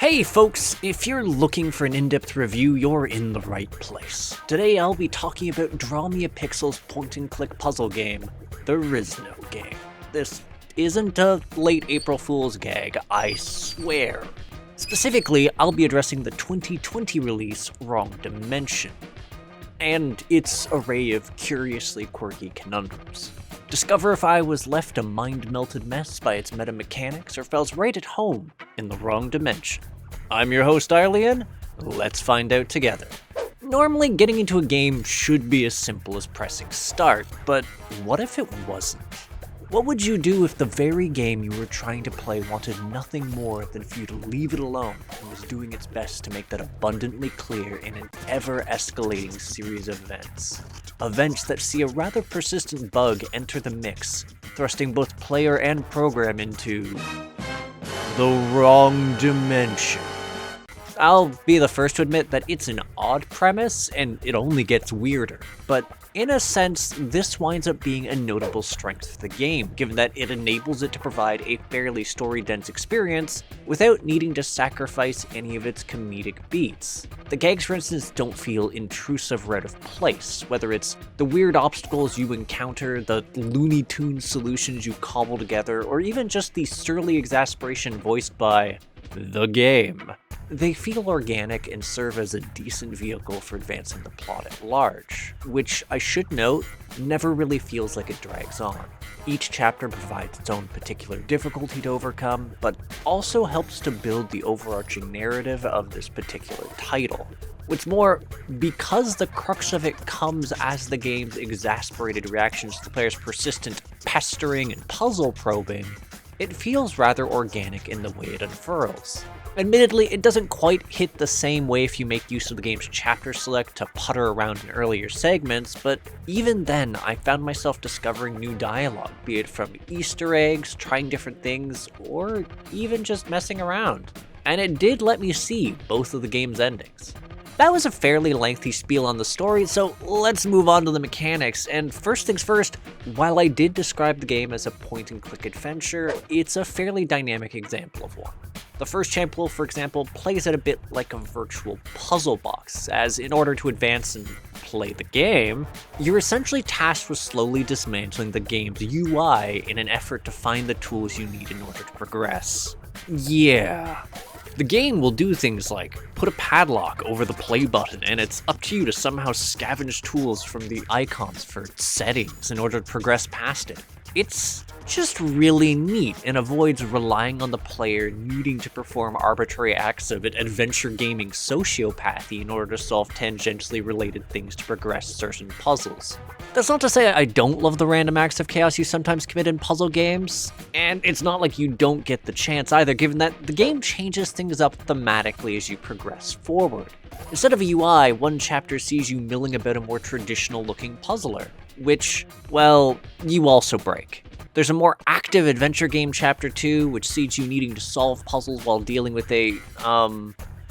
Hey folks, if you're looking for an in-depth review, you're in the right place. Today I'll be talking about Draw Me a Pixel's point-and-click puzzle game, There Is No Game. This isn't a late April Fool's gag, I swear. Specifically, I'll be addressing the 2020 release Wrong Dimension, and its array of curiously quirky conundrums. Discover if I was left a mind-melted mess by its meta-mechanics or felt right at home in the wrong dimension. I'm your host Arlyeon, let's find out together. Normally getting into a game should be as simple as pressing start, but what if it wasn't? What would you do if the very game you were trying to play wanted nothing more than for you to leave it alone and was doing its best to make that abundantly clear in an ever-escalating series of events? Events that see a rather persistent bug enter the mix, thrusting both player and program into the wrong dimension. I'll be the first to admit that it's an odd premise, and it only gets weirder, but in a sense, this winds up being a notable strength of the game, given that it enables it to provide a fairly story-dense experience without needing to sacrifice any of its comedic beats. The gags, for instance, don't feel intrusive or out of place, whether it's the weird obstacles you encounter, the Looney Tunes solutions you cobble together, or even just the surly exasperation voiced by the game. They feel organic and serve as a decent vehicle for advancing the plot at large, which I should note, never really feels like it drags on. Each chapter provides its own particular difficulty to overcome, but also helps to build the overarching narrative of this particular title. What's more, because the crux of it comes as the game's exasperated reactions to the player's persistent pestering and puzzle probing, it feels rather organic in the way it unfurls. Admittedly, it doesn't quite hit the same way if you make use of the game's chapter select to putter around in earlier segments, but even then, I found myself discovering new dialogue, be it from Easter eggs, trying different things, or even just messing around. And it did let me see both of the game's endings. That was a fairly lengthy spiel on the story, so let's move on to the mechanics, and first things first, while I did describe the game as a point-and-click adventure, it's a fairly dynamic example of one. The first chapter, for example, plays it a bit like a virtual puzzle box, as in order to advance and play the game, you're essentially tasked with slowly dismantling the game's UI in an effort to find the tools you need in order to progress. Yeah. The game will do things like put a padlock over the play button, and it's up to you to somehow scavenge tools from the icons for settings in order to progress past it. It's just really neat and avoids relying on the player needing to perform arbitrary acts of adventure gaming sociopathy in order to solve tangentially related things to progress certain puzzles. That's not to say I don't love the random acts of chaos you sometimes commit in puzzle games, and it's not like you don't get the chance either, given that the game changes things up thematically as you progress forward. Instead of a UI, one chapter sees you milling about a more traditional-looking puzzler, which, well, you also break. There's a more active adventure game chapter 2, which sees you needing to solve puzzles while dealing with a,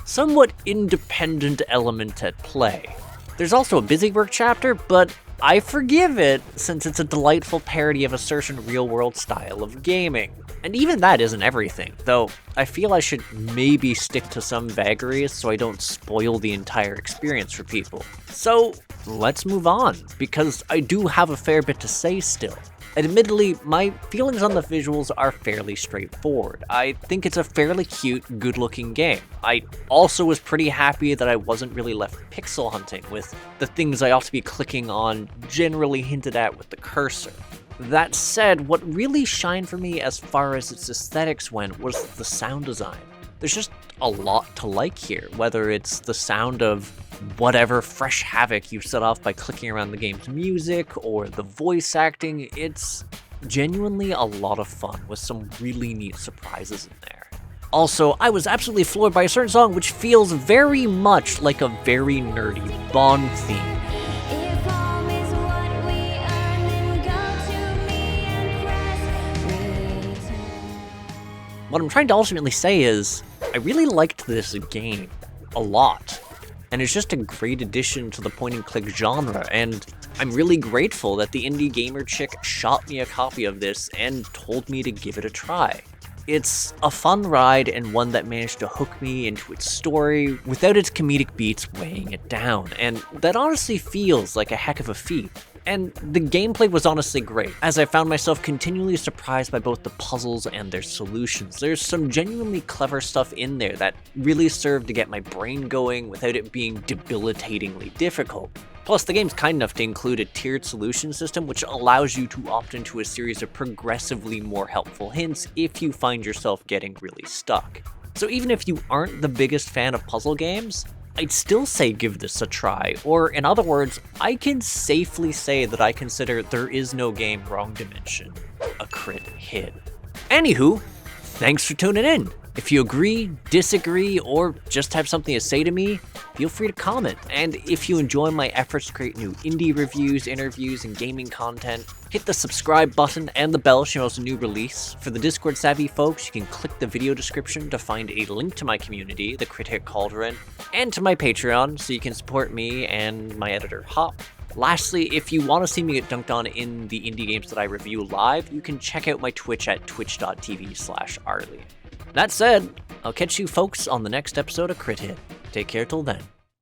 somewhat independent element at play. There's also a busy work chapter, but I forgive it since it's a delightful parody of a certain real-world style of gaming. And even that isn't everything, though I feel I should maybe stick to some vagaries so I don't spoil the entire experience for people. So let's move on, because I do have a fair bit to say still. Admittedly, my feelings on the visuals are fairly straightforward. I think it's a fairly cute, good-looking game. I also was pretty happy that I wasn't really left pixel hunting, with the things I ought to be clicking on generally hinted at with the cursor. That said, what really shined for me as far as its aesthetics went was the sound design. There's just a lot to like here, whether it's the sound of whatever fresh havoc you set off by clicking around the game's music, or the voice acting. It's genuinely a lot of fun with some really neat surprises in there. Also, I was absolutely floored by a certain song which feels very much like a very nerdy Bond theme. What I'm trying to ultimately say is, I really liked this game a lot, and it's just a great addition to the point-and-click genre, and I'm really grateful that the indie gamer chick shot me a copy of this and told me to give it a try. It's a fun ride and one that managed to hook me into its story without its comedic beats weighing it down, and that honestly feels like a heck of a feat. And the gameplay was honestly great, as I found myself continually surprised by both the puzzles and their solutions. There's some genuinely clever stuff in there that really served to get my brain going without it being debilitatingly difficult. Plus, the game's kind enough to include a tiered solution system which allows you to opt into a series of progressively more helpful hints if you find yourself getting really stuck. So even if you aren't the biggest fan of puzzle games, I'd still say give this a try, or in other words, I can safely say that I consider There Is No Game Wrong Dimension a crit hit. Anywho, thanks for tuning in. If you agree, disagree, or just have something to say to me, feel free to comment. And if you enjoy my efforts to create new indie reviews, interviews, and gaming content, hit the subscribe button and the bell so you know it's a new release. For the Discord savvy folks, you can click the video description to find a link to my community, the Crit Hit Cauldron, and to my Patreon so you can support me and my editor, Hop. Lastly, if you want to see me get dunked on in the indie games that I review live, you can check out my Twitch at twitch.tv/Arlyeon. That said, I'll catch you folks on the next episode of Crit Hit. Take care till then.